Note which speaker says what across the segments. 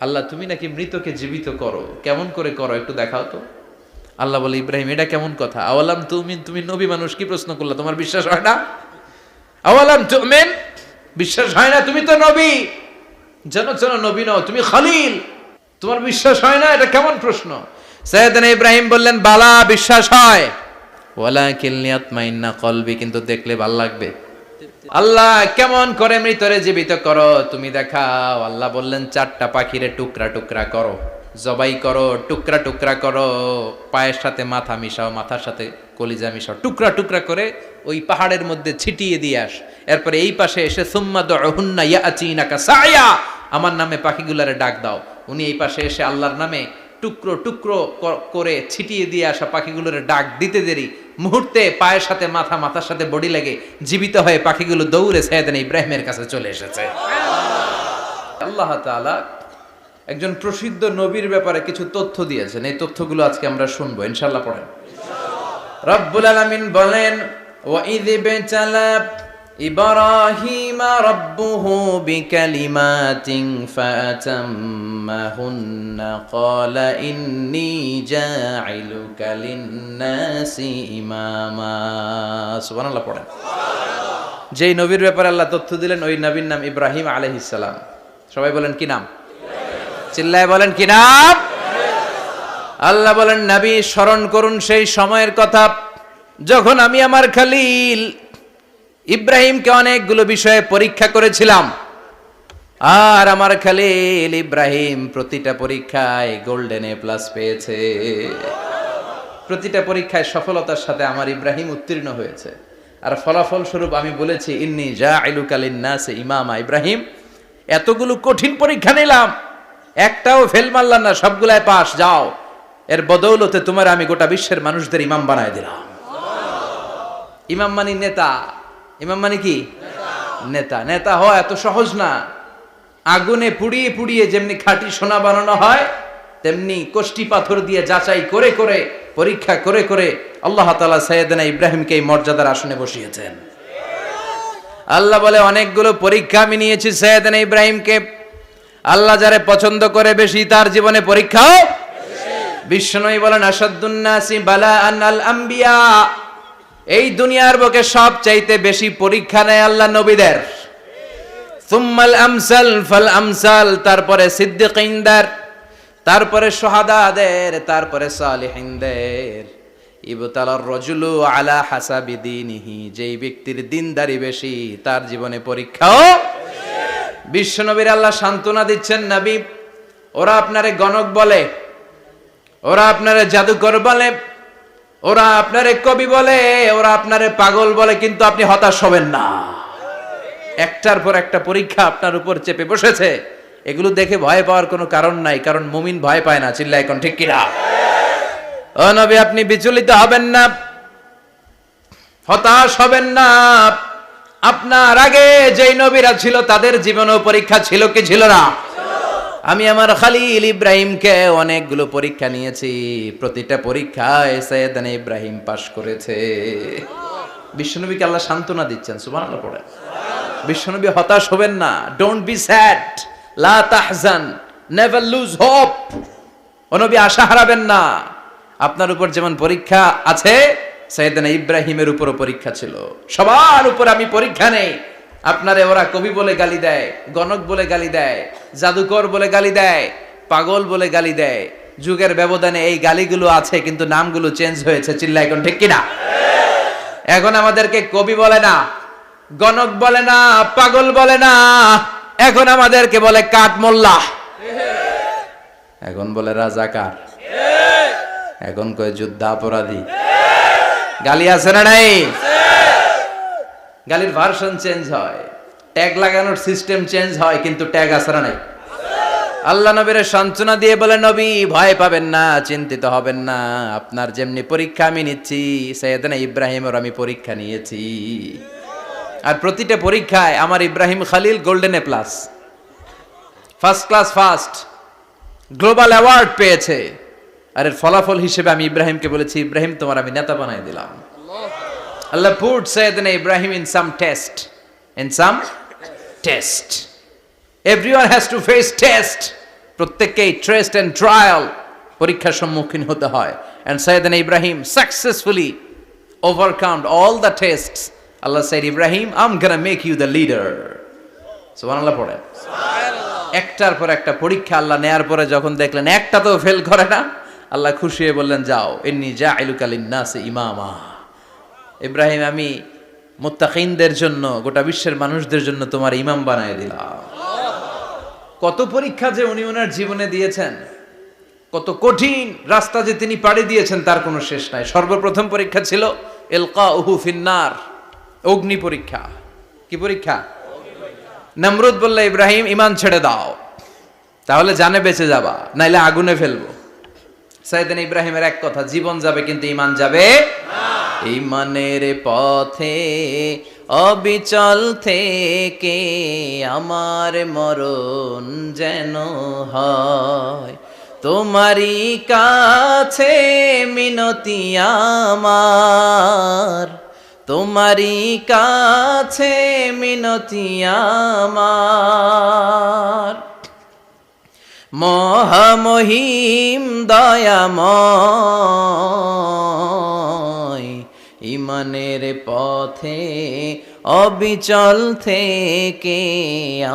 Speaker 1: আল্লাহ তুমি নাকি মৃতকে জীবিত করো, কেমন করে করো একটু দেখাও তো। আল্লাহ বলে, ইব্রাহিম এটা কেমন কথা? আওয়ালাম তুমিন, তুমি নবী মানুষ কি প্রশ্ন করলা, তোমার বিশ্বাস হয় না? আওয়ালাম তুমিন, বিশ্বাস হয় না? তুমি তো নবী, জানো নবী নও, তুমি খলিল, তোমার বিশ্বাস হয় না? এটা কেমন প্রশ্ন? সাইয়েদনা ইব্রাহিম বললেন, বালা বিশ্বাস হয়, ওয়ালাকিন লিয়াতমাইন্না কলবি, কিন্তু দেখলে ভাল লাগবে। আল্লাহ কেমন করে মৃতরে জীবিত করো তুমি দেখাও। আল্লাহ বললেন, 4টা পাখিরে টুকরা টুকরা করো, জবাই করো, টুকরা টুকরা করো, পায়ের সাথে মাথা মিশাও, মাথার সাথে কলিজা মিশাও, টুকরা টুকরা করে ওই পাহাড়ের মধ্যে ছিটিয়ে দিয়ে আস। এরপরে এই পাশে এসে সুম্মা দুহুন্না ইয়াতিনাকা সায়া, আমার নামে পাখিগুলারে ডাক দাও। উনি এই পাশে এসে আল্লাহর নামে টুকরো টুকরো করে ছিটিয়ে দিয়ে আসা পাখিগুলোর ডাক দিতে দেরি, মুহূর্তে পায়ের সাথে মাথা, মাথার সাথে বডি লেগে জীবিত হয়ে পাখিগুলো দৌড়ে সাইয়েদনা ইব্রাহিমের কাছে চলে এসেছে। আল্লাহ তাআলা একজন প্রসিদ্ধ নবীর ব্যাপারে কিছু তথ্য দিয়েছেন, এই তথ্যগুলো আজকে আমরা শুনবো ইনশাআল্লাহ। পড়েন। রব্বুল আলামিন বলেন, ওয়া ইয ইবতালা ইব্রাহিমা রাব্বুহু বিকালিমাতিন ফাতাম্মাহুন্না ক্বালা ইন্নী জাইলুকা লিন-নাসি ইমামা। সুবহানাল্লাহ পড়েন। যেই নবীর ব্যাপারে আল্লাহ তথ্য দিলেন ওই নবীর নাম ইব্রাহিম আলাইহিস সালাম। সবাই বলেন কি নাম? চিল্লায় বলেন কি নাম? আল্লাহ বলেন, নবী স্মরণ করুন সেই সময়ের কথা যখন আমি আমার খলিল ইব্রাহিমকে অনেকগুলো বিষয়ে পরীক্ষা করেছিলাম, আর আমার খলিল ইব্রাহিম প্রতিটা পরীক্ষায় গোল্ডেন এ প্লাস পেয়েছে। প্রতিটা পরীক্ষায় সফলতার সাথে আমার ইব্রাহিম উত্তীর্ণ হয়েছে। আর ফলাফল স্বরূপ আমি বলেছি, ইন্নী জাইলুকা লিন-নাসি ইমামা। ইব্রাহিম, এতগুলো কঠিন পরীক্ষা নিলাম, একটাও ফেল মারলাম না, সবগুলাই পাস, যাও। এর বদৌলতে তোমার আমি গোটা বিশ্বের মানুষদের ইমাম বানায় দিলাম। ইমাম মানে নেতা। ইমাম মানে কি? নেতা। নেতা হওয়া এত সহজ না। আগুনে পুড়িয়ে পুড়িয়ে যেমনি খাঁটি সোনা বানানো হয়, তেমনি কষ্টি পাথর দিয়ে যাচাই করে করে, পরীক্ষা করে করে আল্লাহ তাআলা সাইয়েদনা ইব্রাহিমকে এই মর্যাদার আসনে বসিয়েছেন। আল্লাহ বলে, অনেকগুলো পরীক্ষা আমি নিয়েছি সাইয়েদনা ইব্রাহিমকে। আল্লাহ যারে পছন্দ করে বেশি, তার জীবনে পরীক্ষাও বিশ্বনবী বলেন, আসাদ্দুন নাসি বালাআন আল আম্বিয়া। এই দুনিয়ার বুকে সবচাইতে বেশি পরীক্ষা নেয় আল্লাহ নবীদের। সুম্মাল আমসাল ফাল আমসাল, তারপরে সিদ্দিকিনদের, তারপরে শুহাদাদের, তারপরে সালিহিনদের। ইবতালার রাজুলু আলা হাসাবি দীনিহি, যেই ব্যক্তির দিনদারি বেশি তার জীবনে পরীক্ষাও। বিশ্বনবীর আল্লাহ সান্ত্বনা দিচ্ছেন, নবী ওরা আপনারে গণক বলে, ওরা আপনারে জাদুকর বলে, ওরা আপনারে কবি বলে, ওরা আপনারে পাগল বলে, কিন্তু আপনি হতাশ হবেন না। একটার পর একটা পরীক্ষা আপনার উপর চেপে বসেছে, এগুলো দেখে ভয় পাওয়ার কোনো কারণ নাই, কারণ মুমিন ভয় পায় না। চিল্লায় এখন ঠিক কিনা? ও নবী, আপনি বিচলিত হবেন না, হতাশ হবেন না। আপনার আগে যেই নবীরা ছিল তাদের জীবনেও পরীক্ষা ছিল কি ছিল না? আমি আমার খলিল ইব্রাহিমকে অনেকগুলো পরীক্ষা নিয়েছি, প্রতিটা পরীক্ষায় সাইয়েদনা ইব্রাহিম পাশ করেছে। বিশ্বনবীকে আল্লাহ সান্ত্বনা দিচ্ছেন। সুবহানাল্লাহ পড়ে। বিশ্বনবী হতাশ হবেন না। ডোন্ট বি স্যাড, লা তাহজান, নেভার লুজ হোপ। ও নবী আশা হারাবেন না। আপনার উপর যেমন পরীক্ষা আছে, সাইয়েদনা ইব্রাহিমের উপরও পরীক্ষা ছিল। সবার উপর আমি পরীক্ষা নেই। আপনারে ওরা কবি বলে গালি দেয়, গণক বলে গালি দেয়, জাদুকর বলে গালি দেয়, পাগল বলে গালি দেয়। যুগের ব্যবধানে এই গালিগুলো আছে, কিন্তু নামগুলো চেঞ্জ হয়েছে। চিল্লা এখন ঠিক কিনা? এখন আমাদেরকে কবি বলে না, গণক বলে না, পাগল বলে না, এখন আমাদেরকে বলে কাঠ মোল্লা, এখন বলে রাজাকার, এখন কয় যুদ্ধাপরাধী। গালি আছে না নাই? গালির ভার্সন চেঞ্জ হয়, ট্যাগ লাগানোর সিস্টেম চেঞ্জ হয়, কিন্তু ট্যাগ আছে না নাই? আল্লাহ নবীর সান্ত্বনা দিয়ে বলে, নবী ভয় পাবেন না, চিন্তিত হবেন না। আপনার যেমনি পরীক্ষা আমি নিচ্ছি, সাইয়েদনা ইব্রাহিমের আমি পরীক্ষা নিয়েছি। আর প্রতিটা পরীক্ষায় আমার Ibrahim Khalil golden A plus, first class first, global award পেয়েছে। আর এর ফলাফল হিসেবে আমি ইব্রাহিমকে বলেছি, ইব্রাহিম তোমার আমি নেতা বানাই দিলাম। Allah put Sayyidina Ibrahim in some test. In some test. Everyone has to face test. প্রত্যেককেই টেস্ট এন্ড ট্রায়াল, পরীক্ষার সম্মুখীন হতে হয়। এন্ড সাইয়েদনা Ibrahim successfully overcome all the tests. Allah said, Ibrahim, I'm gonna make you the leader. সুবহানাল্লাহ পড়েন। একটার পর একটা পরীক্ষা আল্লাহ নেয়ার পরে যখন দেখলেন একটা তো ফেল করে না, আল্লাহ খুশি হয়ে বললেন, যাও, ইন্নী জাইলুকা লিন-নাসি ইমামা। ইব্রাহিম, আমি মুত্তাকিনদের জন্য, গোটা বিশ্বের মানুষদের জন্য তোমার ইমাম বানায় দিলাম। কত পরীক্ষা যে উনি ওনার জীবনে দিয়েছেন, কত কঠিন রাস্তা যে তিনি পাড়ি দিয়েছেন তার কোনো শেষ নাই। সর্বপ্রথম পরীক্ষা ছিল ইলকাউহু ফিন্নার, অগ্নি পরীক্ষা। কি পরীক্ষা? নমরুদ বলল, ইব্রাহিম ঈমান ছেড়ে দাও, তাহলে জানে বেঁচে যাবা, নাইলে আগুনে ফেলবো। সাইয়েদনা ইব্রাহিমের এক কথা, জীবন যাবে কিন্তু ঈমান যাবে না। ঈমানের পথে অবিচল থেকে আমার মরণ যেন হয়, তোমারই কাছে মিনতি আমার, তোমারই কাছে মিনতি আমার। মহামহিম দয়াময়, ঈমানের পথে অবিচল থেকে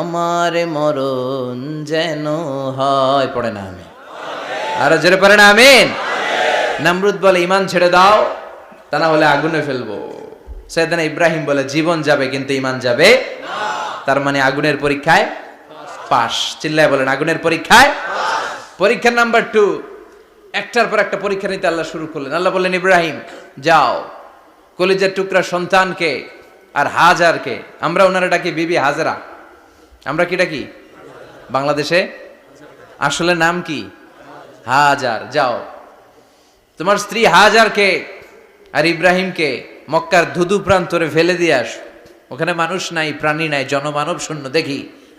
Speaker 1: আমার মরণ যেন হয়। পড়ে না আমি আরো জোরে পড়ে না আমিন। নমরুদ বলে, ঈমান ছেড়ে দাও, তা না হলে আগুনে ফেলবো। সাইয়েদনা ইব্রাহিম বলে, জীবন যাবে কিন্তু ঈমান যাবে না। তার মানে আগুনের পরীক্ষায় পাস। চিল্লায় বলেন, আগুনের পরীক্ষায় পরীক্ষা নাম্বার 2। একটার পর একটা পরীক্ষা নিতে আল্লাহ শুরু করলেন। আল্লাহ বললেন, ইব্রাহিম যাও, কলিজার টুকরা সন্তানকে আর হাজারকে, আমরা ওনারা ডাকি বিবি হাজরা, আমরা কি ডাকি বাংলাদেশে, আসলে নাম কি হাজার, যাও তোমার স্ত্রী হাজারকে আর ইব্রাহিমকে মক্কার ধুধু প্রান্তরে ফেলে দিয়ে আস। ওখানে মানুষ নাই, প্রাণী নাই, জনমানব শূন্য, দেখি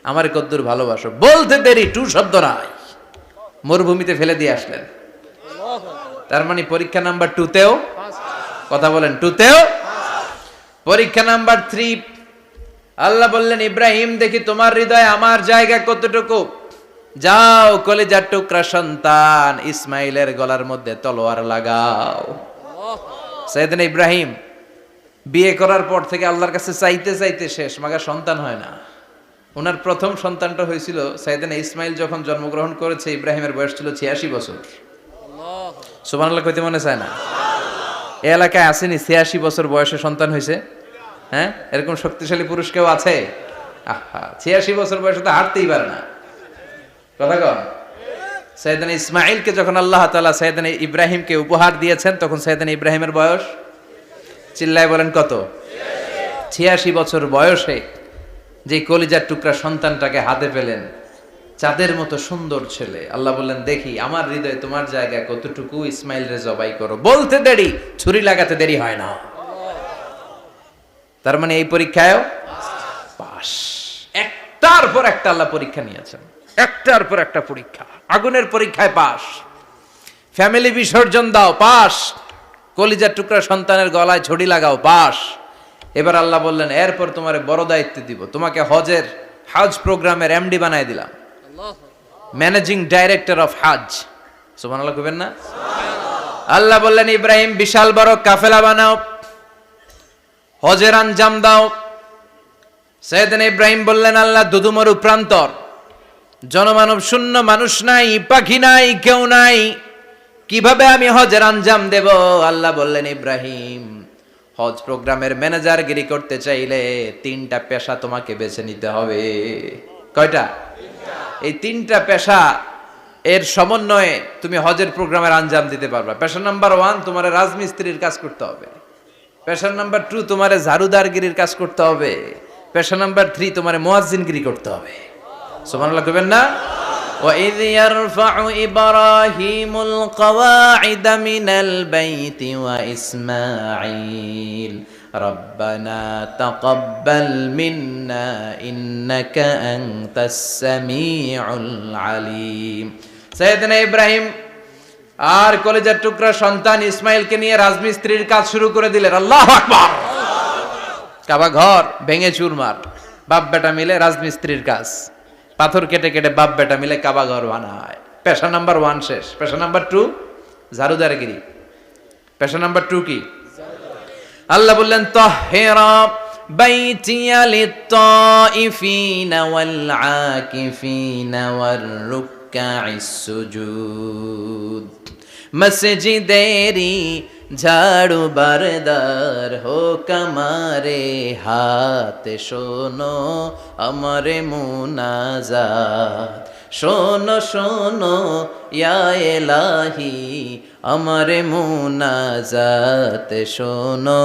Speaker 1: আমার কদ্দুর ভালোবাসো। বলতে দেরি, টু শব্দ নাই, মরুভূমিতে ফেলে দিয়ে আসলেন। তার মানে পরীক্ষা নাম্বার 2তেও, কথা বলেন, 2তেও। পরীক্ষা নাম্বার 3, আল্লাহ বললেন, ইব্রাহিম দেখি তোমার হৃদয়ে আমার জায়গা কতটুকু, যাও কলিজার টুকরা সন্তান ইসমাইলের গলার মধ্যে তলোয়ার লাগাও। সাইয়েদনা ইব্রাহিম বিয়ে করার পর থেকে আল্লাহর কাছে চাইতে চাইতে শেষ, মাগা সন্তান হয় না। ওনার প্রথম সন্তানটা হয়েছিল সাইয়েদনা ইসমাইল যখন জন্মগ্রহণ করেছে, ইব্রাহিমের বয়স ছিল 86 বছর। সুবহানাল্লাহ কইতে মনে চায় না? এই এলাকায় আসেনি 86 বছর বয়সে সন্তান হয়েছে? হ্যাঁ, এরকম শক্তিশালী পুরুষ কেউ আছে? আহা, 86 বছর বয়সে তো হাঁটতেই পারে না। কথা কন। সাইয়েদনা ইসমাইলকে যখন আল্লাহ তাআলা সাইয়েদনা ইব্রাহিমকে উপহার দিয়েছেন, তখন সাইয়েদনা ইব্রাহিমের বয়স, চিল্লায় বলেন কত? 86 বছর বয়সে যে কলিজার টুকরা সন্তানটাকে হাতে পেলেন, চাঁদের মতো সুন্দর ছেলে। আল্লাহ বললেন, দেখি আমার হৃদয়ে তোমার জায়গা কতটুকু, ইসমাইল রে জবাই করো। বলতে দেরি, ছুরি লাগাতে দেরি হয় না। তার মানে এই পরীক্ষায়ও পাস। একটার পর একটা আল্লাহ পরীক্ষা নিয়েছেন, একটার পর একটা পরীক্ষা। আগুনের পরীক্ষায় পাস, ফ্যামিলি বিসর্জন দাও, পাস, কলিজার টুকরা সন্তানের গলায় ছড়ি লাগাও, পাস। এবার আল্লাহ বললেন, এরপর তোমার বড় দায়িত্ব দিব, তোমাকে হজ প্রোগ্রামের এমডি বানায় দিলাম, ম্যানেজিং ডাইরেক্টর অফ হজ। সুবহানাল্লাহ কইবেন না? আল্লাহ বললেন, ইব্রাহিম বিশাল বড় কাফেলা বানাও, হজের আঞ্জাম দাও। সাইয়েদনা ইব্রাহিম বললেন, আল্লাহ দুদুমরু প্রান্তর, জনমানব শূন্য, মানুষ নাই, পাখি নাই, কেউ নাই, কিভাবে আমি হজের আঞ্জাম দেব? আল্লাহ বললেন, ইব্রাহিম হজ প্রোগ্রামের ম্যানেজারগিরি করতে চাইলে 3টা পেশা তোমাকে বেছে নিতে হবে। কয়টা? এই 3টা পেশা এর সমন্বয়ে তুমি হজের প্রোগ্রামের আঞ্জাম দিতে পারবা। পেশা নাম্বার 1, তোমার রাজমিস্ত্রির কাজ করতে হবে। পেশা নাম্বার 2, তোমার ঝাড়ুদারগিরির কাজ করতে হবে। পেশা নাম্বার 3, তোমার মুয়াজ্জিনগিরি করতে হবে। সুবহানাল্লাহ কইবেন না? وَإِذْ يَرْفَعُ إِبْرَاهِيمُ الْقَوَاعِدَ مِنَ الْبَيْتِ وَإِسْمَاعِيلُ رَبَّنَا تَقَبَّلْ مِنَّا إِنَّكَ أَنْتَ السَّمِيعُ الْعَلِيمُ। সাইয়েদনা ইব্রাহিম আর কলিজার টুকরা সন্তান ইসমাইলকে নিয়ে রাজমিস্ত্রির কাজ শুরু করে দিলেন। আল্লাহু আকবার! কাবা ঘর ভেঙে চুরমার, বাপ বেটা মিলে রাজমিস্ত্রির কাজ। পাথর কেটে কেটে বাপ বেটা মিলে কাবা ঘর বানায়। পেশা নাম্বার 1 শেষ। পেশা নাম্বার 2 ঝাড়ুদারগিরি। পেশা নাম্বার 2 কি? আল্লাহ বললেন তাহহিরা বাইতিয়া লিত-তাইফিনা ওয়াল আকিফিনা ওয়ার রুকআইস সুজুদ। মসজিদেরি ঝাড়ু বারদার হোক আমারে হাত, শোনো আমারে মুনাজাত। শোনো শোনো ইয়া ইলাহি আমারে মুনাজাত, শোনো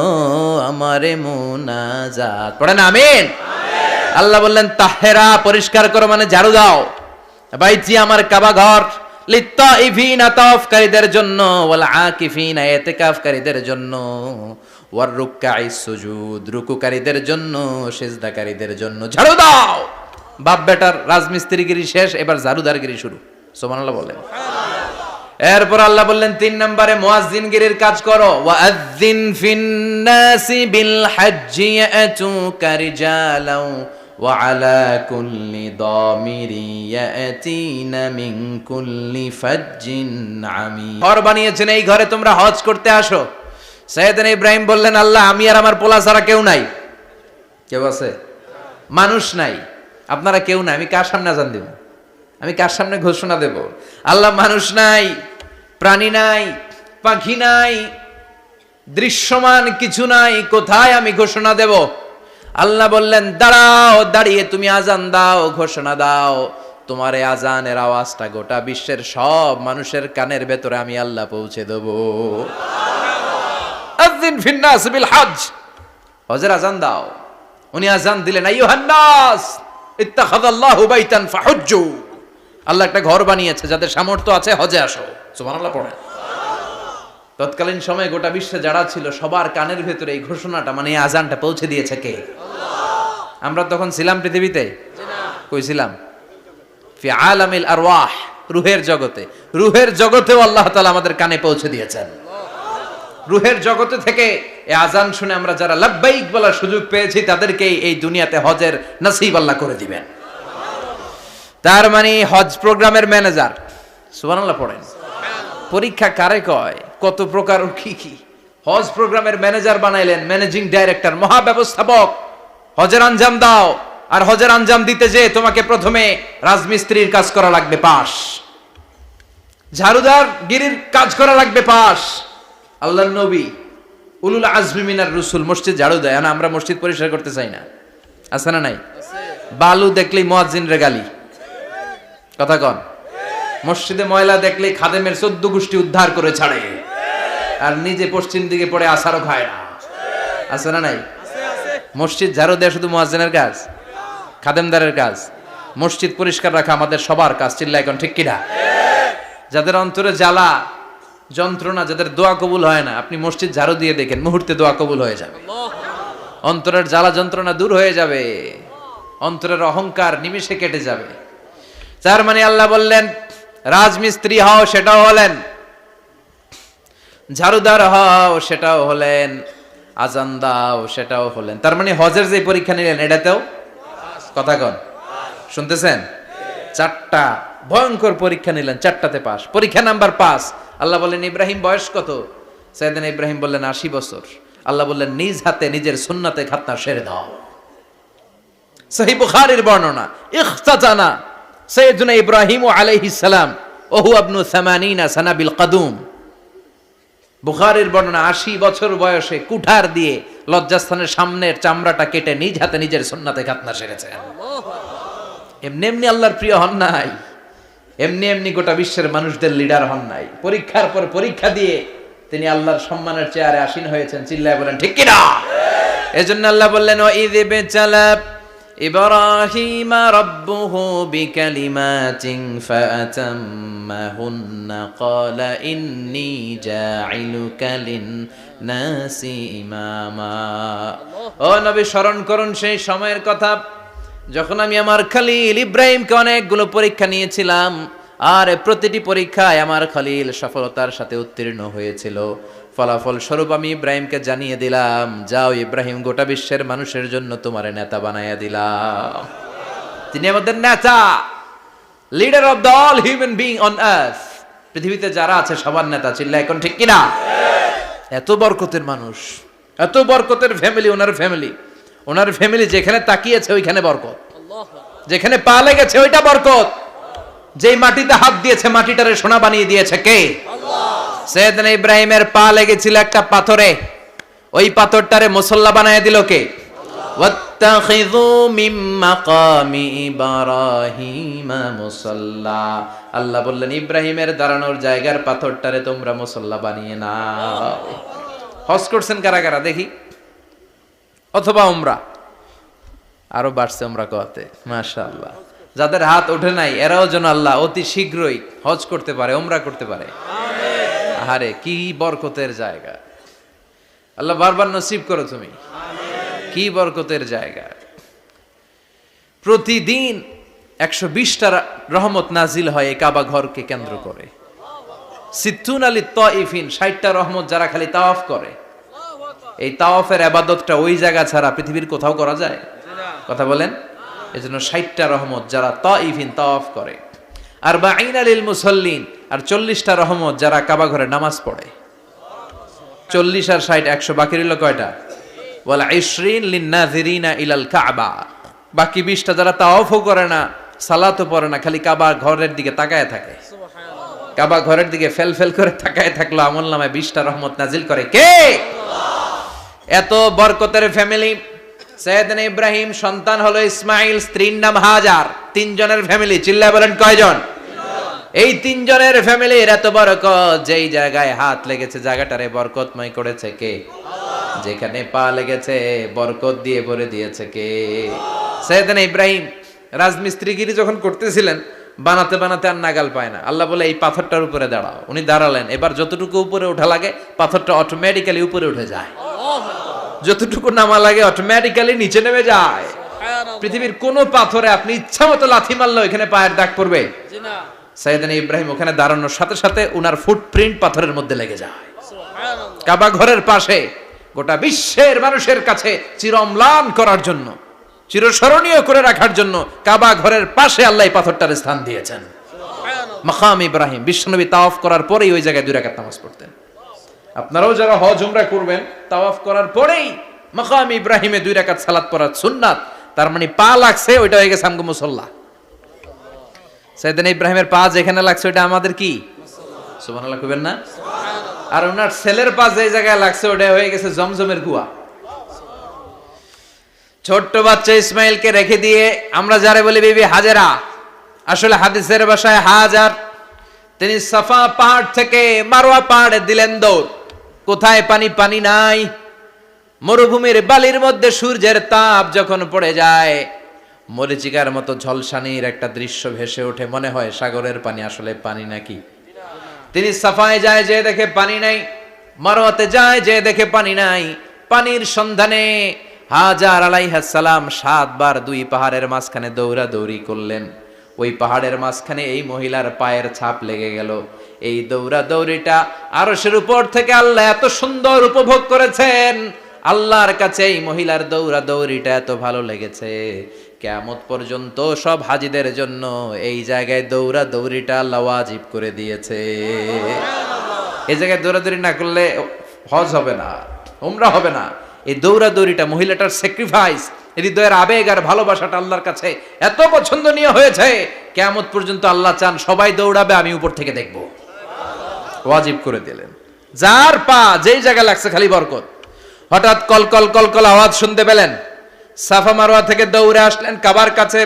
Speaker 1: আমারে মুনাজাত। পড়েন আমিন। আল্লাহ বললেন তাহেরা পরিষ্কার করো মানে ঝাড়ু দাও, বাইতি আমার কাবা ঘর, লিত্তাইফিনা তাওয়াফকারীদের জন্য, ওয়াল আকিফিনা ইতিকাফকারীদের জন্য, ওয়ার রুকআইস সুজুদ রুকুকারীদের জন্য, সিজদাকারীদের জন্য ঝাড়ু দাও। বাপ বেটার রাজমিস্ত্রিগিরি শেষ, এবার ঝাড়ুদারগিরি শুরু। সুবহানাল্লাহ বলেন। এরপর আল্লাহ বললেন 3 নম্বরে মুয়াজ্জিনগিরির কাজ করো। ওয়াআযিন ফিন-নাসি বিল হজ্জি ইয়াতুকা রিজালাও ওয়া আলা কুল্লি দামিরি ইয়াতিনা মিন কুল্লি ফাজ্জিন আমিক। ঘর বানিয়েছেন, এই ঘরে তোমরা হজ করতে আসো। সাইয়েদনা ইব্রাহিম বললেন আল্লাহ আমি আর আমার পোলা ছাড়া কেউ নাই। কেউ আছে? মানুষ নাই, আপনারা কেউ নাই, আমি কার সামনে আযান দেব? আমি কার সামনে ঘোষণা দেব? আল্লাহ মানুষ নাই, প্রাণী নাই, পাখি নাই, দৃশ্যমান কিছু নাই, কোথায় আমি ঘোষণা দেব? আল্লাহ বললেন দাঁড়াও, দাঁড়িয়ে তুমি আজান দাও, ঘোষণা দাও। তোমার এই আজানের আওয়াজটা গোটা বিশ্বের সব মানুষের কানের ভেতরে আমি আল্লাহ পৌঁছে দেব। আযিন ফিন-নাস বিল হজ, হজের আজান দাও। উনি আজান দিলেন আইয়ুহান নাস ইত্তাখাযাল্লাহু বাইতান ফাহুজ্জু। আল্লাহ একটা ঘর বানিয়েছে, যাদের সামর্থ্য আছে হজে আসো। সুবহানাল্লাহ পড়েন। তৎকালীন সময়ে গোটা বিশ্বে যারা ছিল সবার কানের ভেতরে এই ঘোষণাটা মানে এই আজানটা পৌঁছে দিয়েছে কে? আল্লাহ। আমরা তখন ছিলাম পৃথিবীতে? কই ছিলাম? ফি আলামিল আরওয়াহ, রূহের জগতে। রূহের জগতেও আল্লাহ তাআলা আমাদের কানে পৌঁছে দিয়েছেন। রূহের জগতে থেকে এই আজান শুনে আমরা যারা লাব্বাইক বলার সুযোগ পেয়েছি তাদেরকে এই দুনিয়াতে হজের নসিব আল্লাহ করে দিবেন। তার মানে হজ প্রোগ্রামের ম্যানেজার। সুবহানাল্লাহ পড়েন। পরীক্ষা কারে কয়? কত প্রকার কি কি। হজ প্রোগ্রামের ম্যানেজার বানাইলেন, ম্যানেজিং ডাইরেক্টর, মহাব্যবস্থাপক। হজের আঞ্জাম দাও, আর হজের আঞ্জাম দিতে যে তোমাকে প্রথমে রাজমিস্ত্রির কাজ করা লাগবে পাস, ঝাড়ুদার গিরির কাজ করা লাগবে পাস। আল্লাহর নবী উলুল আজমি মিনার রসুল মসজিদ ঝাড়ু দেয় না, আমরা মসজিদ পরিষ্কার করতে চাই না, আছে না নাই? বালু দেখলেই মুয়াজ্জিনরে গালি, কথা কন। মসজিদে ময়লা দেখলেই খাদেমের 14 গোষ্ঠী উদ্ধার করে ছাড়ে, আর নিজে পশ্চিম দিকে পড়ে আসারও খায় না, আছে না নাই? মসজিদ ঝাড়ু দেয়া শুধু মুয়াজ্জিনের কাজ? খাদেমদারের কাজ? মসজিদ পরিষ্কার রাখা আমাদের সবার কাজ। চিল্লা এখন ঠিক কিনা? যাদের অন্তরে জ্বালা যন্ত্রণা, যাদের দোয়া কবুল হয় না, আপনি মসজিদ ঝাড়ু দিয়ে দেখেন মুহূর্তে দোয়া কবুল হয়ে যাবে। অন্তরের জ্বালা যন্ত্রণা দূর হয়ে যাবে, অন্তরের অহংকার নিমিষে কেটে যাবে। তার মানে আল্লাহ বললেন রাজমিস্ত্রি হও, সেটাও হলেন, ঝাড়ুদার হও, সেটাও হলেন, আজান দাও, সেটাও হলেন। তার মানে হজের যে পরীক্ষা নিলেন এটাতেও কথা কন, শুনতেছেন? 4টা ভয়ঙ্কর পরীক্ষা নিলেন, 4টাতে পাস। পরীক্ষা নাম্বার 5। আল্লাহ বললেন ইব্রাহিম বয়স কত? সাইয়েদনা ইব্রাহিম বললেন 80 বছর। আল্লাহ বললেন নিজ হাতে নিজের সুন্নাতে খাতনা সেরে দাও। সহিহ বুখারীর বর্ণনা, ইখতাতানা সাইয়েদনা ইব্রাহিম আলাইহিস সালাম ওহু ইবনু 80 সানা বিল কদুম। বুখারীর বর্ণনা 80 বছর বয়সে কুঠার দিয়ে লজ্জাস্থানের সামনের চামড়াটা কেটে নিজ হাতে নিজের সুন্নাতে খাতনা সেরেছেন। এমনি এমনি আল্লাহর প্রিয় হন নাই, এমনি এমনি গোটা বিশ্বের মানুষদের লিডার হন নাই। পরীক্ষার পর পরীক্ষা দিয়ে তিনি আল্লাহর সম্মানের চেয়ারে আসীন হয়েছেন। চিল্লায় বলেন ঠিক কিনা? এজন্য আল্লাহ বললেন ওয়াইয ইবতালা ইব্রাহিমা রাব্বুহু বিকালিমাতিন ফাআতাম্মাহুন্না ক্বালা ইন্নী জাঈলুকা লিন-নাসি ইমামা। ও নবী, স্মরণ করুন সেই সময়ের কথা যখন আমি আমার খলিল ইব্রাহিমকে অনেকগুলো পরীক্ষা নিয়েছিলাম, আর প্রতিটি পরীক্ষায় আমার খলিল সফলতার সাথে উত্তীর্ণ হয়েছিল। ফলাফল স্বরূপ আমি ইব্রাহিমকে জানিয়ে দিলাম, যাও ইব্রাহিম, গোটা বিশ্বের মানুষের জন্য তোমার নেতা বানাইয়া দিলাম। তিনি আমাদের নেতা, leader of the all human being on earth. পৃথিবীতে যারা আছে সবার নেতা, চিল্লায় এখন ঠিক কিনা? এত বরকতের মানুষ, এত বরকতের ফ্যামিলি, ওনার ফ্যামিলি যেখানে তাকিয়েছে ওইখানে বরকত, যেখানে পা লেগেছে ওইটা বরকত। যেই মাটিতে হাত দিয়েছে মাটিটারে সোনা বানিয়ে দিয়েছে কে? সৈয়দনা ইব্রাহিমের পা লেগেছিল একটা পাথরে, ওই পাথরটারে মুসল্লা বানায় দিল কে? ওয়াত্তাখিযু মিন মাকামি ইব্রাহিমা মুসাল্লা। আল্লাহ বললেন ইব্রাহিমের দাঁড়ানোর জায়গার পাথরটারে তোমরা মুসল্লা বানিয়ে নাও। হজ করছেন কারা কারা দেখি, অথবা উমরা? আরো বাড়ছে উমরা করতে, মাশাআল্লাহ। যাদের হাত ওঠে নাই এরাও যেন আল্লাহ অতি শীঘ্রই হজ করতে পারে, উমরা করতে পারে। আহারে কি বরকতের জায়গা, আল্লাহ বারবার নসিব করো তুমি। কি বরকতের জায়গা। প্রতিদিন 120টা রহমত নাজিল হয় এই কাবা ঘরকে কেন্দ্র করে। সিত্তুন আলী তাইফিন, 60টা রহমত যারা খালি তাওয়াফ করে। এই তাওয়াফের ইবাদতটা ওই জায়গা ছাড়া পৃথিবীর কোথাও করা যায়? কথা বলেন। এজন্য 60টা রহমত যারা তাইফিন তাওয়াফ করে। আর বাঈনা লিল মুসাল্লিন, আর 40টা রহমত যারা কাবা ঘরে নামাজ পড়ে। 40 আর 60 100, বাকি রইল কয়টা? ওয়াল 20 লিন-নাযিরিনা ইলাল কাবা। বাকি 20টা যারা তাওয়াফও করে না, সালাতও পড়ে না, খালি কাবা ঘরের দিকে তাকায় থাকে। কাবা ঘরের দিকে ফেল করে তাকায় থাকলো, আমলনামায় 20টা রহমত নাজিল করে কে? এত বরকতের ফ্যামিলি। সৈয়দনা ইব্রাহিম সন্তান হলো ইসমাইল, স্ত্রীর নাম হাজার। 3 জনের ফ্যামিলি, চিল্লায় বলেন কয়জন? এই 3 জনের ফ্যামিলির এত বরকত, যেই জায়গায় হাত লেগেছে জায়গাটারে বরকতময় করেছে কে? যেখানে পা লেগেছে বরকত দিয়ে ভরে দিয়েছে কে? সৈয়দনা ইব্রাহিম রাজমিস্ত্রিগিরি যখন করতেছিলেন, বানাতে বানাতে আর নাগাল পায় না। আল্লাহ বলে এই পাথরটার উপরে দাঁড়াও। উনি দাঁড়ালেন, এবার যতটুকু উপরে ওঠা লাগে পাথরটা অটোমেটিক্যালি উপরে উঠে যায়, যতটুকু নামা লাগে অটোমেটিক্যালি নিচে নেমে যায়। পৃথিবীর কোন পাথরে আপনি ইচ্ছা মতো লাথি মারলে এখানে পায়ের দাগ পড়বে? সৈয়দনা ইব্রাহিম ওখানে দাঁড়ানোর সাথে সাথে উনার ফুটপ্রিন্ট পাথরের মধ্যে লেগে যায়। কাবা ঘরের পাশে গোটা বিশ্বের মানুষের কাছে চিরম্লান করার জন্য, চিরস্মরণীয় করে রাখার জন্য কাবা ঘরের পাশে আল্লাহ এই পাথরটার স্থান দিয়েছেন। মাকাম ইব্রাহিম। বিশ্বনবী তাওয়াফ করার পরেই ওই জায়গায় 2 রাকাত নামাজ পড়তেন। আপনারাও যারা হজ উমরা করবেন, তাওয়াফ করার পরেই মাকাম ইব্রাহিমে 2 রাকাত সালাত পড়া সুন্নাত। তার মানে পা লাগছে, ওইটা হয়ে গেছে আমগো মুসাল্লা। সৈয়দনা ইব্রাহিমের পা যেখানে লাগছে ওইটা আমাদের কি? সুবহানাল্লাহ কইবেন না? আর ওনার ছেলের পা যে জায়গায় লাগছে ওটা হয়ে গেছে জমজমের কুয়া। ছোট্ট বাচ্চা ইসমাইলকে রেখে দিয়ে আমরা যারে বলি বিবি হাজেরা, আসলে হাদিসের ভাষায় হাজার, তিনি সাফা পাহাড় থেকে মারওয়া পাহাড়ে দিলেন দৌড়। কোথায় পানি? পানি নাই। মরুভূমির বালির মধ্যে সূর্যের তাপ যখন পড়ে যায়, মরিচিকার মতো ঝলসানির একটা দৃশ্য ভেসে ওঠে, মনে হয় সাগরের পানি, আসলে পানি নাকি। তিনি সাফায় যায়, যে দেখে পানি নাই। মারওয়াতে যায়, যে দেখে পানি নাই। পানির সন্ধানে হাজার আলাইহিস সালাম 7 বার 2 পাহাড়ের মাঝখানে দৌড়াদৌড়ি করলেন। ওই পাহাড়ের মাঝখানে এই মহিলার পায়ের ছাপ লেগে গেল। এই দৌড়াদৌড়িটা আরশের উপর থেকে আল্লাহ এত সুন্দর উপভোগ করেছেন। আল্লাহর কাছে এই মহিলার দৌড়াদৌড়িটা এত ভালো লেগেছে, কিয়ামত পর্যন্ত সব হাজীদের জন্য এই জায়গায় দৌড়াদৌড়িটা আল্লাহ ওয়াজিব করে দিয়েছে। এই জায়গায় দৌড়াদৌড়ি না করলে হজ হবে না, উমরা হবে না। এই দৌড়াদৌড়িটা, মহিলাটার স্যাক্রিফাইস, হৃদয়ের আবেগ আর ভালোবাসাটা আল্লাহর কাছে এত পছন্দনীয় হয়েছে, কিয়ামত পর্যন্ত আল্লাহ চান সবাই দৌড়াবে, আমি উপর থেকে দেখব। ওয়াজিব করে দিলেন। যার পা যেই জায়গায় লাগছে খালি বরকত। হঠাৎ কলকল কলকল আওয়াজ শুনতে পেলেন। সাফা মারওয়া থেকে দৌড়ে আসলেন কাবার কাছে।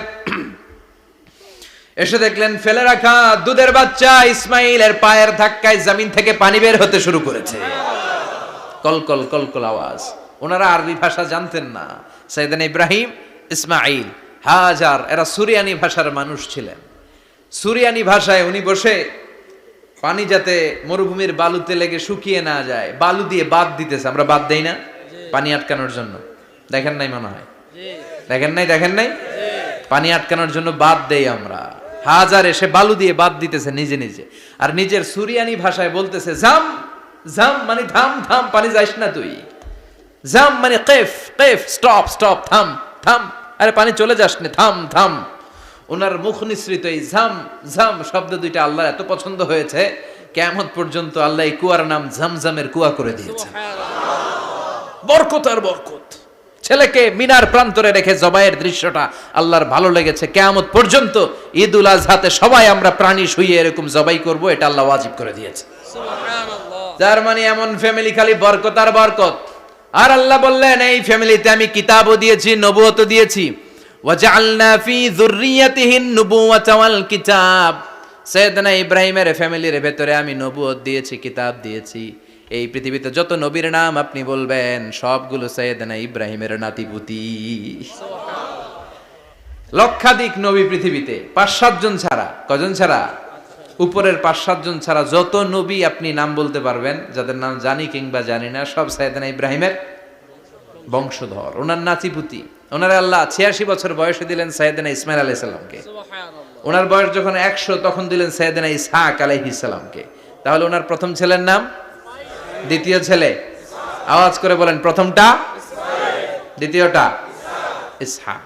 Speaker 1: এসে দেখলেন ফেলে রাখা দুধের বাচ্চা ইসমাইলের পায়ের ধাক্কায় জমিন থেকে পানি বের হতে শুরু করেছে। কলকল কলকল আওয়াজ। ওনারা আরবি ভাষা জানতেন না। সৈয়দনা ইব্রাহিম, ইসমাইল, হাজার এরা সুরিয়ানি ভাষার মানুষ ছিলেন। সুরিয়ানি ভাষায় উনি বসে পানি যাতে মরুভূমির বালুতে লেগে শুকিয়ে না যায়, বালু দিয়ে বাঁধ দিতেছে। আমরা বাঁধ দেই না পানি আটকানোর জন্য? দেখেন নাই মনে হয়? দেখেন নাই? পানি আটকানোর জন্য বাঁধ দেই আমরা। হাজার এসে বালু দিয়ে বাঁধ দিতেছে নিজে নিজে, আর নিজের সুরিয়ানি ভাষায় বলতেছে জাম জাম, মানে থাম থাম, পানি যাইস না তুই। জাম মানে কেফ কেফ, স্টপ স্টপ, থাম থাম, আরে পানি চলে যাস না, থাম থাম। ওনার মুখ নিঃসৃত এই ঝাম ঝাম শব্দ দুইটা আল্লাহর এত পছন্দ হয়েছে, কিয়ামত পর্যন্ত আল্লাহ এই কুয়ার নাম ঝমঝমের কুয়া করে দিয়েছে। বরকত আর বরকত। ছেলেকে মিনার প্রান্তরে রেখে জবাইয়ের দৃশ্যটা আল্লাহর ভালো লেগেছে। কিয়ামত পর্যন্ত ঈদুল আজহাতে সবাই আমরা প্রাণী শুইয়ে এরকম জবাই করব, এটা আল্লাহ ওয়াজিব করে দিয়েছে। যার মানে এমন ফ্যামিলি খালি বরকত আর বরকত। আর আল্লাহ বললেন এই ফ্যামিলিতে আমি কিতাবও দিয়েছি, নবুয়তও দিয়েছি। ওয়াজআলনা ফি যুররিয়াতিহিন নুবুওয়াতা ওয়াল কিতাব। সাইয়েদনা ইব্রাহিমের ফ্যামিলির ভেতরে আমি নবুয়ত দিয়েছি, কিতাব দিয়েছি। এই পৃথিবীতে যত নবীর নাম আপনি বলবেন সবগুলো সাইয়েদনা ইব্রাহিমের নাতিপুতি। লক্ষাধিক নবী পৃথিবীতে, 5-7 জন ছাড়া। কজন ছাড়া? উপরের 5-7 জন ছাড়া যত নবী আপনি নাম বলতে পারবেন, যাদের নাম জানি কিংবা জানি না, সব সাইয়েদনা ইব্রাহিমের বংশধর, ওনার নাতিপুতি। ওনারা আল্লাহ 86 বছর বয়সে দিলেন সাইয়েদনা ইসমাইল আলাইহিস সালামকে। ওনার বয়স যখন 100 তখন দিলেন সাইয়েদনা ইসহাক আলাইহিস সালামকে। তাহলে ওনার প্রথম ছেলের নাম, দ্বিতীয় ছেলে আওয়াজ করে বলেন, প্রথমটা দ্বিতীয়টা ইসহাক।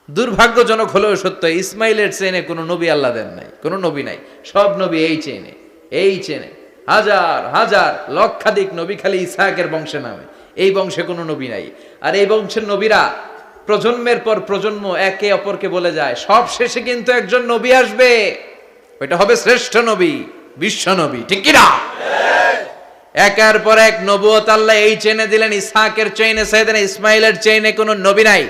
Speaker 1: দুর্ভাগ্যজনক হলেও সত্য, ইসমাইলের চেনে কোনো নবী আল্লাহ দেন নাই, কোনো নবী নাই। সব নবী এই চেনে, এই চেনে। হাজার হাজার লক্ষাধিক নবী খালি ইসহাকের বংশে নামে, এই বংশে কোনো নবী নাই। আর এই বংশের নবীরা প্রজন্মের পর প্রজন্ম একে অপরকে বলে যায়, সব শেষে কিন্তু একজন নবী আসবে, ওইটা হবে শ্রেষ্ঠ নবী, বিশ্ব নবী। ঠিক কি না? একের পর এক নবুয়ত আল্লাহ এই চেনে দিলেন। ইসহাকের চেইনে, সাইয়েদনা ইসমাইলের চেইনে কোনো নবী নাই।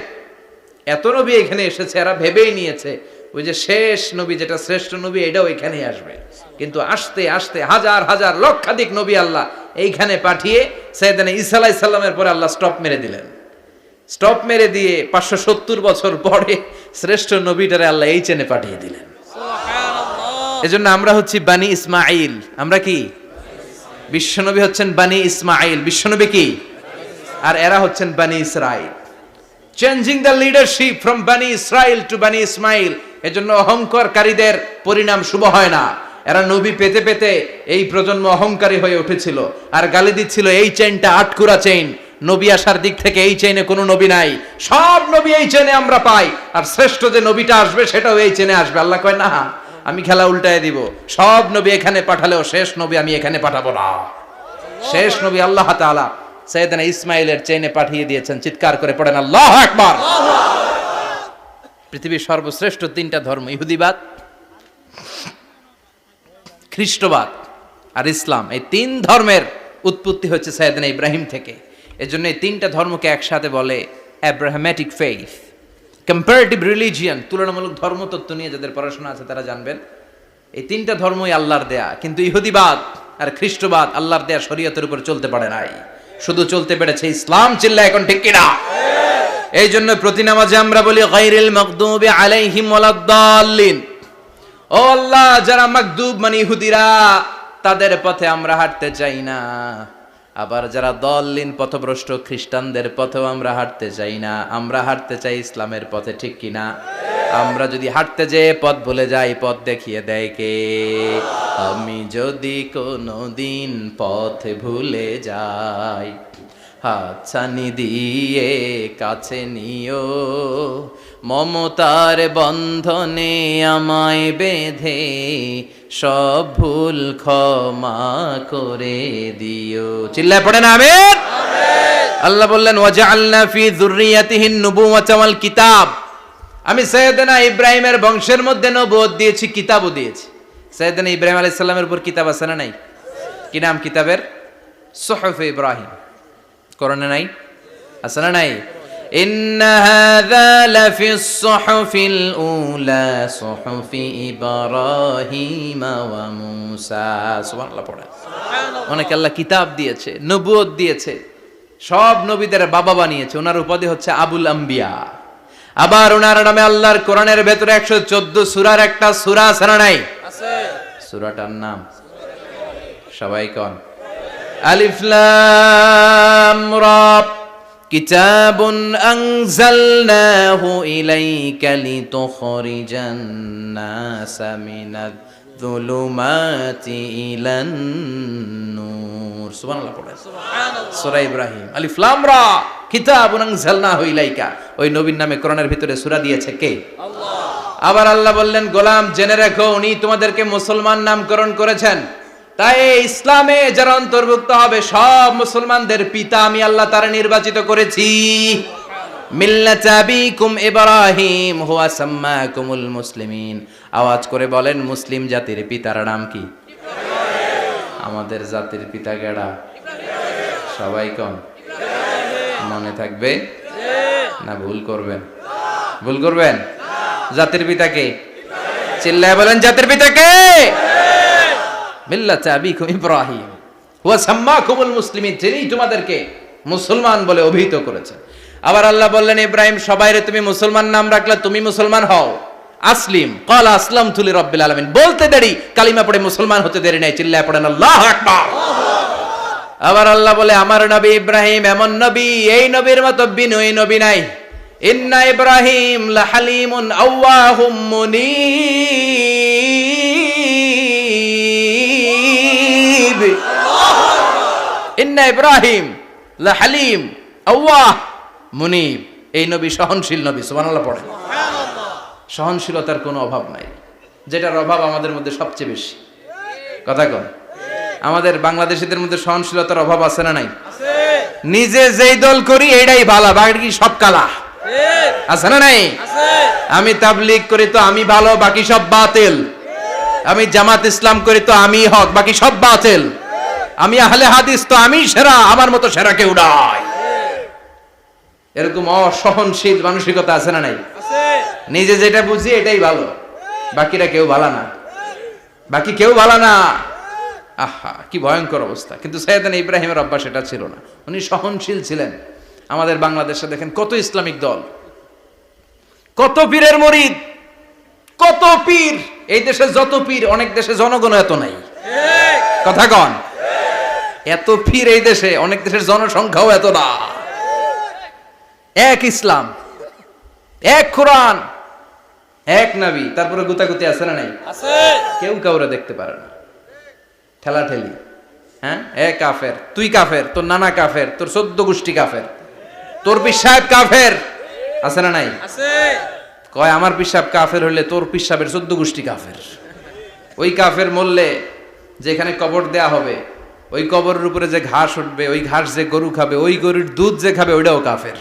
Speaker 1: এত নবী এখানে এসেছে, এরা ভেবেই নিয়েছে ওই যে শেষ নবী যেটা শ্রেষ্ঠ নবী এটাও এখানেই আসবে। কিন্তু আস্তে আস্তে হাজার হাজার লক্ষাধিক নবী আল্লাহ এইখানে পাঠিয়ে সাইয়েদনা ঈসা আলাইহিস সালামের পরে আল্লাহ স্টপ মেরে দিলেন। স্টপ মেরে দিয়ে 570 বছর পরে শ্রেষ্ঠ নবীটারে আল্লাহ এই চেনে পাঠিয়ে দিলেন। এজন্য আমরা হচ্ছি বানি ইসমাইল। আমরা কি? বিশ্বনবী হচ্ছেন বানি ইসমাইল। বিশ্বনবী কি? আর এরা হচ্ছেন বানি Israil. Changing the leadership from বানি ইসরাইল টু বানি ইসমাইল। এজন্য অহংকারকারীদের পরিণাম শুভ হয় না। এরা নবী পেতে পেতে এই প্রজন্ম অহংকারী হয়ে উঠেছিল আর গালি দিচ্ছিল এই চেইনটা আটকুরা চেইন, নবী আসার দিক থেকে এই চেইনে কোনো নবী নাই, সব নবী এই চেইনে আমরা পাই, আর শ্রেষ্ঠ যে নবীটা আসবে সেটাও এই চেইনে আসবে। আল্লাহ কয় না, আমি খেলা উল্টায় দিব, সব নবী এখানে পাঠালেও শেষ নবী আমি এখানে পাঠাবো না। শেষ নবী আল্লাহ তাআলা সাইয়েদনা ইসমাইলের চেইনে পাঠিয়ে দিয়েছেন। চিৎকার করে পড়েন আল্লাহু আকবার। পৃথিবীর সর্বশ্রেষ্ঠ 3টা ধর্ম, ইহুদিবাদ, খ্রিস্টবাদ আর ইসলাম, এই 3 ধর্মের উৎপত্তি হচ্ছে সাইয়েদনা ইব্রাহিম থেকে। এজন্য এই 3টা ধর্মকে একসাথে বলে অ্যাব্রাহামেটিক ফেইথ, কম্পারেটিভ রিলিজিয়ন। তুলনামূলক ধর্মতত্ত্ব নিয়ে যাদের পড়াশোনা আছে তারা জানবেন এই 3টা ধর্মই আল্লাহর দেয়া। কিন্তু ইহুদিবাদ আর খ্রিস্টবাদ আল্লাহর দেয়া শরীয়তের উপর চলতে পারে নাই, শুধু চলতে পেরেছে ইসলাম। চিল্লা এখন ঠিক কিনা? এই জন্য প্রতি নামাজে আমরা বলি গায়রিল মাগদুবি আলাইহিম ওয়ালাদ-দাল্লিন। ও আল্লাহ, যারা মাগদুব মানে ইহুদিরা, তাদের পথে আমরা হাঁটতে চাই না। আবার যারা দল্লিন পথভ্রষ্ট খ্রিস্টানদের পথেও আমরা হাঁটতে চাই না, আমরা হাঁটতে চাই ইসলামের পথে। ঠিক কিনা? আমরা যদি হাঁটতে যেয়ে পথ ভুলে যাই, পথ দেখিয়ে দেয় কে? আমি যদি কোনোদিন পথ ভুলে যাই, হাতছানি দিয়ে কাছে নিও, মমতার বন্ধনে আমায় বেঁধে সব ভুল ক্ষমা করে দিও। চিল্লায় পড়েন আমিন। আল্লাহ বললেন ওয়াজআলনা ফি যুররিয়াতিহিন নুবুওয়াতা ওয়াল কিতাব। আমি সাইয়েদনা ইব্রাহিমের বংশের মধ্যে নবুয়ত দিয়েছি, কিতাবও দিয়েছি। সাইয়েদনা ইব্রাহিম আলাইহিস সালামের উপর কিতাব আছে না নাই? কি নাম কিতাবের? সুহুফ ইব্রাহিম। কোরআনে নাই? আছে না নাই? ইন্না হাযা লাফিস সুহুফিল উলা সুহুফি ইব্রাহিম ওয়া মূসা। সুবহানাল্লাহ পড়ে। অনেক আল্লাহ কিতাব দিয়েছে, নবুয়ত দিয়েছে, সব নবীদের বাবা বানিয়েছে। ওনার উপাধি হচ্ছে আবুল আম্বিয়া। আবার ওনার নামে আল্লাহর কোরআনের ভেতরে 114 সূরার একটা সূরা আছে না নাই? আছে। সূরাটার নাম সবাই কোন? আলিফ লাম রা। কিতাবুন আনজালনাহু ইলাইকা লিতুখরিজান নাসা মিনাজ যুলুমাতি ইলান নূর। সুবহানাল্লাহ পড়ে। সুবহানাল্লাহ। সূরা ইব্রাহিম। আলিফ লাম রা। কিতাবুন আনজালনাহু ইলাইকা। ওই নবীর নামে কোরআনের ভিতরে সূরা দিয়েছে কে? আল্লাহ। আবার আল্লাহ বললেন, গোলাম জেনে রাখো উনি তোমাদেরকে মুসলমান নামকরণ করেছেন, তাই ইসলামে যারা অন্তর্ভুক্ত হবে সব মুসলমানদের পিতা আমি আল্লাহ তারা নির্বাচিত করেছি। মিল্লাতা আবিকুম ইব্রাহিম হুয়া সাম্মাকুমুল মুসলিমিন। আওয়াজ করে বলেন, মুসলিম জাতির পিতার নাম কি? আমাদের জাতির পিতা কেডা? সবাই কোন? মনে থাকবে না ভুল করবেন? ভুল করবেন? জাতির পিতা কে? চিল্লায় বলেন, জাতির পিতা কে? মিল্লাতা আবিকুম ইব্রাহিম হুয়া সাম্মাকুমুল মুসলিমিন, যিনি তোমাদেরকে মুসলমান বলে অভিহিত করেছে। আবার আল্লাহ বললেন, ইব্রাহিম সবাইরে তুমি মুসলমান নাম রাখলে, তুমি মুসলমান হও। আসলিম ক্বালা আসলামতু লিরাব্বিল আলামিন, বলতে দেরি, কালিমা পড়ে মুসলমান হতে দেরি নাই। চিল্লায় পড়েন আল্লাহু আকবার। আবার আল্লাহ বলে, আমার নবী ইব্রাহিম এমন নবী, এই নবীর মতো বিনয়ী নবী নাই। ইন্না ইব্রাহিম লাহালিমুন আওয়াহুম মুনীব। ইন্না ইব্রাহিম লাহালিম আওয়াহ মুনীব, এই নবী সহনশীল নবী। সুবহানাল্লাহ পড়ে। সহনশীলতার কোনো অভাব নাই, যেটার অভাব আমাদের মধ্যে সবচেয়ে বেশি। কথা কন, আমাদের বাংলাদেশিদের মধ্যে সহনশীলতার অভাব আছে না নাই? নিজে যেই দল করি এটাই ভালো, বাকি সব কালা। আছে না নাই? আমি তাবলীগ করি তো আমি ভালো, বাকি সব বাতিল। আমি জামাত ইসলাম করি তো আমি হক, বাকি সব বাতিল। আমি আহলে হাদিস তো আমি সেরা, আমার মতো সেরা কেউ নাই। এরকম অসহনশীল মানসিকতা আছে না নাই? নিজে যেটা বুঝি এটাই ভালো, বাকিরা কেউ ভালো না, বাকি কেউ ভালো না। আহা, কি ভয়ঙ্কর অবস্থা। কিন্তু সাইয়েদনা ইব্রাহিমের অভ্যাস এটা ছিল না, উনি সহনশীল ছিলেন। আমাদের বাংলাদেশে দেখেন কত ইসলামিক দল, কত পীরের মুরিদ, কত পীর। এই দেশে যত পীর, অনেক দেশে জনগণ এত নাই। কথা কন, এত পীর এই দেশে, অনেক দেশের জনসংখ্যাও এত না। এক ইসলাম, এক কোরআন, এক নবী, তারপরে গুতাগুতি আছে না নাই? কেউ কাউরে দেখতে পারে না, ঠেলাঠেলি। হ্যাঁ, এ কাফের, তুই কাফের, তোর নানা কাফের, তোর 14 গোষ্ঠী কাফের, তোর পীর সাহেব কাফের, আছে না নাই? কয় আমার পীর সাহেব কাফের হইলে তোর পীর সাহেবের 14 গোষ্ঠী কাফের। ওই কাফের মরলে যেখানে কবর দেয়া হবে, ওই কবরের উপরে যে ঘাস উঠবে, ওই ঘাস যে গরু খাবে, ওই গরুর দুধ যে খাবে, ওইটাও কাফের।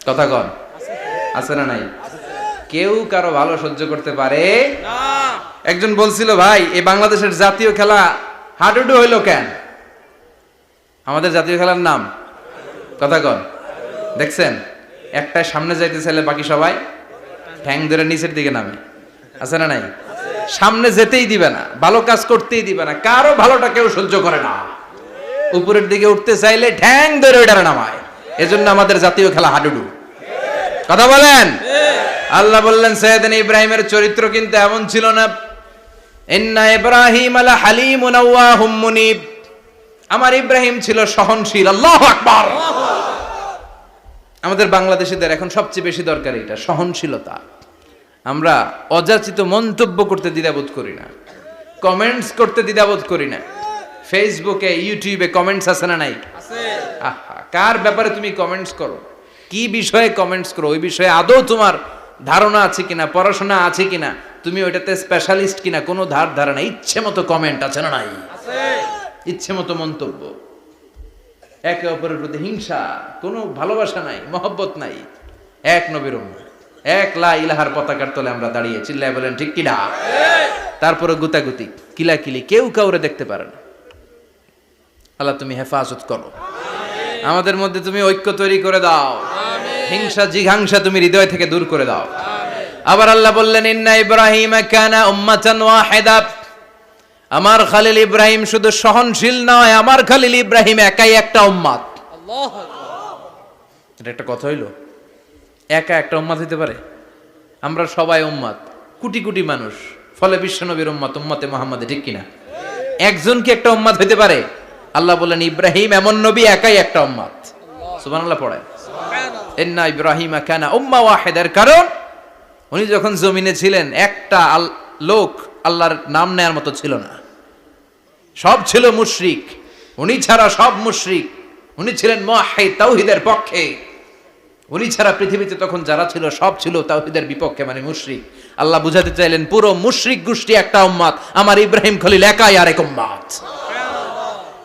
Speaker 1: কথা কন, আছে না নাই? কেউ কারো ভালো সহ্য করতে পারে না। একজন বলছিল, ভাই এই বাংলাদেশের জাতীয় খেলা হাডুডু হইলো কেন? আমাদের জাতীয় খেলার নাম, কথা কন, দেখছেন? একটা সামনে যাইতে চাইলে বাকি সবাই ঠ্যাং ধরে নিচের দিকে নামে, আছে না নাই? সামনে যেতেই দিবে না, ভালো কাজ করতেই দিবে না, কারো ভালোটা কেউ সহ্য করে না। উপরের দিকে উঠতে চাইলে ঠ্যাং ধরে ওইটারে নামায়। এজন্য আমাদের জাতীয় খেলা হাডুডু। কথা বলেন। আল্লাহ বললেন, সাইয়েদনা ইব্রাহিমের চরিত্র কিন্তু এমন ছিল না। ইন্না ইব্রাহিম লা হালিমুন আওয়াহুম মুনীব, আমার ইব্রাহিম ছিল সহনশীল। আল্লাহু আকবার। আমাদের বাংলাদেশিদের এখন সবচেয়ে বেশি দরকার এটা, সহনশীলতা। আমরা অযাচিত মন্তব্য করতে দ্বিধাবোধ করি না, কমেন্টস করতে দ্বিধাবোধ করি না। ফেসবুকে, ইউটিউবে কমেন্টস আছে না নাই? আহা, কার ব্যাপারে তুমি কমেন্টস করো, কি বিষয়ে কমেন্টস করো, ওই বিষয়ে আদৌ তোমার ধারণা আছে কিনা, পড়াশোনা আছে কিনা, তুমি ওইটাতে স্পেশালিস্ট কিনা, কোনো ধারণা। ইচ্ছে মতো কমেন্ট আছে না নাই? ইচ্ছে মতো মন্তব্য, একে অপরের প্রতি হিংসা, কোনো ভালোবাসা নাই, মহব্বত নাই। এক নবীর উম্মত, এক লা ইলাহার পতাকার তলে আমরা দাঁড়িয়ে, চিল্লায় বলেন ঠিক কিনা? তারপরে গুতাগুতি, কিলাকিলি, কেউ কাউরে দেখতে পারে না। আল্লাহ তুমি হেফাজত করো, আমাদের মধ্যে তুমি ঐক্য তৈরি করে দাও, হিংসা জিঘাংসা তুমি হৃদয় থেকে দূর করে দাও। আবার আল্লাহ বললেন, ইন্না ইব্রাহিম কানা উম্মাতান ওয়াহিদা, আমার খলিল ইব্রাহিম শুধু সহনশীল নয়, আমার খলিল ইব্রাহিম একাই একটা উম্মত। আল্লাহু আকবার। এটা একটা কথা হইলো, একা একটা উম্মত হইতে পারে? আমরা সবাই উম্মত, কোটি কোটি মানুষ, ফলে বিশ্বনবীর উম্মত, উম্মতে মুহাম্মাদে, ঠিক কিনা? একজন কি একটা উম্মত হইতে পারে? আল্লাহ বললেন, ইব্রাহিম এমন নবী, একাই একটা উম্মত। সুবহানাল্লাহ পড়ে। ইন্না ইব্রাহিম কানা উম্মাহ ওয়াহিদার, কারণ উনি যখন জমিনে ছিলেন একটা লোক আল্লাহর নাম নেয়ার মতো ছিল না, সব ছিল মুশরিক, উনি ছাড়া সব মুশরিক। উনি ছিলেন মুওয়াহহিদ, তাওহীদের পক্ষে। উনি ছাড়া পৃথিবীতে তখন যারা ছিল সব ছিল তাওহীদের বিপক্ষে, মানে মুশরিক। আল্লাহ বুঝাতে চাইলেন পুরো মুশরিক গোষ্ঠী একটা উম্মত, আমার ইব্রাহিম খলিল একাই আরেক উম্মত।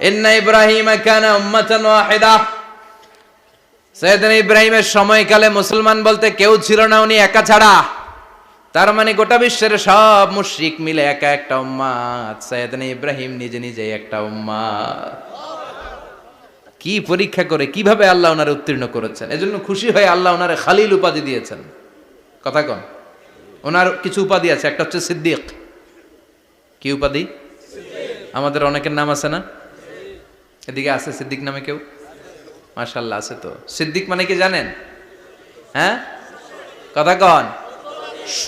Speaker 1: ইন্না ইব্রাহিমা কানা উম্মাতান ওয়াহিদা। সাইয়েদনা ইব্রাহিমের সময়কালে মুসলমান বলতে কেউ ছিল না, উনি একা ছাড়া। তার মানে গোটা বিশ্বের সব মুশরিক মিলে একা একটা উম্মত, সাইয়েদনা ইব্রাহিম নিজে নিজে একটা উম্মত। কি পরীক্ষা করে কিভাবে আল্লাহ ওনারে উত্তীর্ণ করেছেন, এজন্য খুশি হয়ে আল্লাহ ওনারে খালিল উপাধি দিয়েছেন। কথা কন, ওনার কিছু উপাধি আছে, একটা হচ্ছে সিদ্দিক। কি উপাধি? আমাদের অনেকের নাম আছে না, এদিকে আছে সিদ্দিক নামে কেউ? মাশাআল্লাহ আছে। তো সিদ্দিক মানে কি জানেন? হ্যাঁ, কথা কন।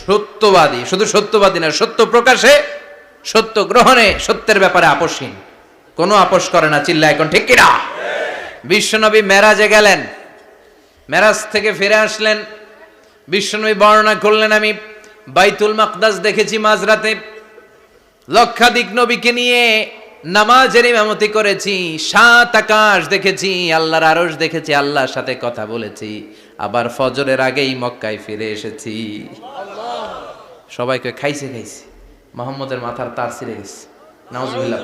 Speaker 1: সত্যবাদী, শুধু সত্যবাদী না, সত্য প্রকাশে, সত্য গ্রহণে, সত্যের ব্যাপারে আপোষহীন, কোনো আপোষ করে না। চিল্লায় এখন ঠিক কিনা? বিশ্বনবী মেরাজে গেলেন, মেরাজ থেকে ফিরে আসলেন, বিশ্বনবী বর্ণনা করলেন আমি বাইতুল মাকদাস দেখেছি মাঝরাতে, লক্ষাধিক নবীকে নিয়ে নামাজের ইমামতি করেছি, 7 আকাশ দেখেছি, আল্লাহর আরশ দেখেছি, আল্লাহর সাথে কথা বলেছি, আবার ফজরের আগেই মক্কায় ফিরে এসেছি। সবাইকে খাইছে খাইছে, মুহাম্মদের মাথার তার ছিঁড়ে গেছে, নাউজুবিল্লাহ।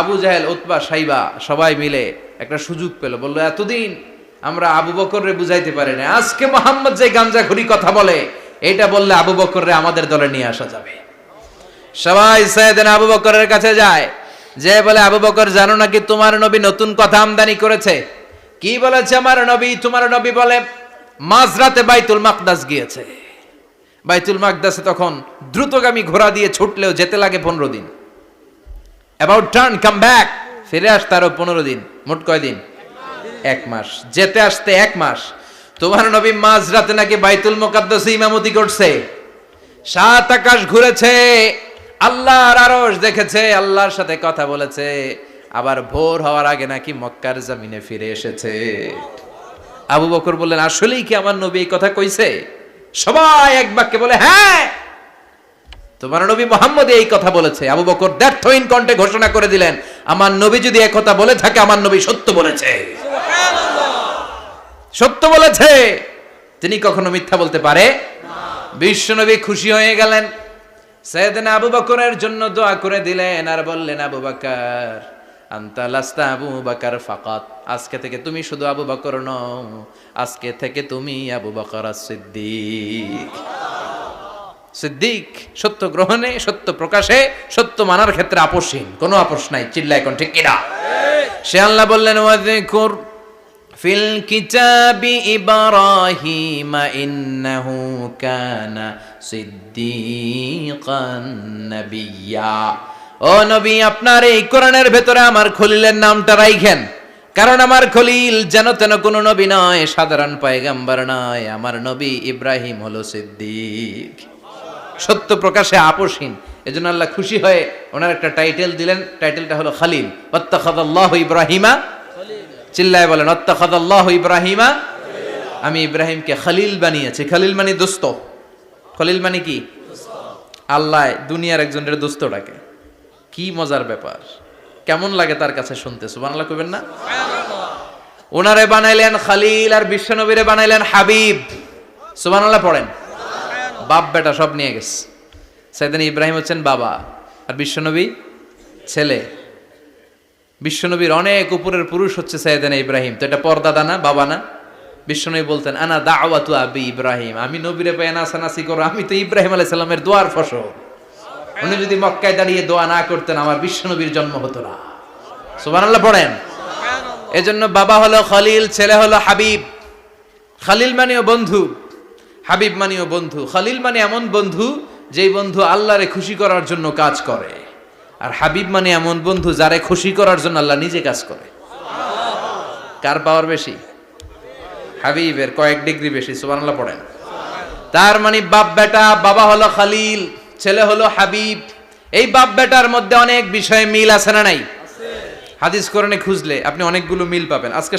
Speaker 1: আবু জাহেল, উতবা, সাইবা সবাই মিলে একটা সুযোগ পেল, বললো এতদিন আমরা আবু বকররে বুঝাইতে পারি না, আজকে মুহাম্মদ যে গাঞ্জাখুরি কথা বলে এটা বললে আবু বকররে আমাদের দলে নিয়ে আসা যাবে। সবাই সাইয়েদনা আবু বকরের কাছে যায়, যে বলে আবু বকর জানো নাকি তোমার নবী নতুন কথা আমদানি করেছে? কি বলেছে আমার নবী? তোমার নবী বলে মাঝরাতে বাইতুল মাকদাস গিয়েছে। বাইতুল মাকদাসে তখন দ্রুতগামী ঘোড়া দিয়ে ছুটলেও যেতে লাগে 15 দিন। অ্যাবাউট টার্ন কাম ব্যাক, ফিরে আসতে আরো 15 দিন, মোট কয় দিন? 1 মাস, যেতে আসতে 1 মাস। তোমার নবী মাঝরাতে নাকি বাইতুল মুকাদ্দাসে ইমামতি করছে, 7 আকাশ ঘুরেছে, আল্লাহর আরশ দেখেছে, আল্লাহর সাথে কথা বলেছে, আবার ভোর হওয়ার আগে নাকি মক্কার জমিনে ফিরে এসেছে। আবু বকর বললেন আসলেই কি আমার নবী এই কথা কইছে? সবাই এক বাক্যে বলে হ্যাঁ, তোমার নবী মুহাম্মদ এই কথা বলেছে। আবু বকর দ্ব্যর্থহীন কণ্ঠে ঘোষণা করে দিলেন, আমার নবী যদি এই কথা বলে থাকে, আমার নবী সত্য বলেছে। সুবহানাল্লাহ, সত্য বলেছে, তিনি কখনো মিথ্যা বলতে পারে না। বিশ্বনবী খুশি হয়ে গেলেন, সাইয়েদনা আবু বকরের জন্য দোয়া করে দিলেন, আর বললেন আবু বকর আনতা লাস্তা আবু বকর ফাকাত, আজকে থেকে তুমি শুধু আবু বকর নও, আজকে থেকে তুমি আবু বকর সিদ্দিক। সিদ্দিক সত্য গ্রহণে, সত্য প্রকাশে, সত্য মানার ক্ষেত্রে আপোষহীন, কোনো আপোষ নাই। চিল্লায় কোন ঠিক কিনা? সে আল্লাহ বললেন ওয়াযকুর ফিল কিতাবি ইব্রাহিম ইন্নাহু কানা সিদ্দিকান নাবিয়্যা। ও নবী, আপনার এই কোরআনের ভেতরে আমার খলিলের নামটা রাখেন, কারণ আমার খলিল যেন তেন কোনো নবী নয়, সাধারণ পয়গম্বর নয়, আমার নবী ইব্রাহিম হলো সিদ্দিক, সত্য প্রকাশে আপোষহীন। এজন্য আল্লাহ খুশি হয়ে ওনার একটা টাইটেল দিলেন, টাইটেলটা হলো খালিল। ওয়াত্তাখাযাল্লাহু ইব্রাহিমা, চিল্লায় বলেন ওয়াত্তাখাযাল্লাহু ইব্রাহিমা, আমি ইব্রাহিমকে খালিল বানিয়েছি। খালিল মানে দোস্ত, খলিল মানে কি? আল্লাহ দুনিয়ার একজনের দোস্ত ডাকে, কি মজার ব্যাপার, কেমন লাগে তার কাছে শুনতে? সুবহানাল্লাহ কইবেন না? ওনারে বানাইলেন খালিল, আর বিশ্বনবীরে বানাইলেন হাবিব। সুবহানাল্লাহ পড়েন। বাপ বেটা সব নিয়ে গেছে। সাইয়েদনা ইব্রাহিম হচ্ছেন বাবা, আর বিশ্বনবী ছেলে। বিশ্বনবীর অনেক উপরের পুরুষ হচ্ছে সাইয়েদনা ইব্রাহিম, তো এটা পর্দাদা না, বাবা না? বিশ্বনবী বলতেন আনা দাওয়াতু আবি ইব্রাহিম, আমি নবীরে পেয়ে নাচানাচি করো, আমি তো ইব্রাহিম আলাইহিস সালামের দোয়ার ফসল। উনি যদি মক্কায় দাঁড়িয়ে দোয়া না করতেন, আমার বিশ্বনবীর জন্ম হতো না। সুবহানাল্লাহ পড়েন। এজন্য বাবা হলো খলিল, ছেলে হলো হাবিব। খালিল মানেও বন্ধু, হাবিব মানেও বন্ধু। খালিল মানে এমন বন্ধু যেই বন্ধু আল্লাহরে খুশি করার জন্য কাজ করে, আর হাবিব মানে এমন বন্ধু যারে খুশি করার জন্য আল্লাহ নিজে কাজ করে। কার পাওয়ার বেশি? হাবিবের কয়েক ডিগ্রি বেশি। সুবহানাল্লাহ পড়েন। তার মানে বাপ বেটা, বাবা হলো খালিল, ছেলে হলো হাবিব। এই বাপ বেটার মধ্যে অনেক বিষয়ে মিল আছে না নাই? হাদিস কোরআনে খুঁজলে আপনি অনেকগুলো মিল পাবেন। আজকে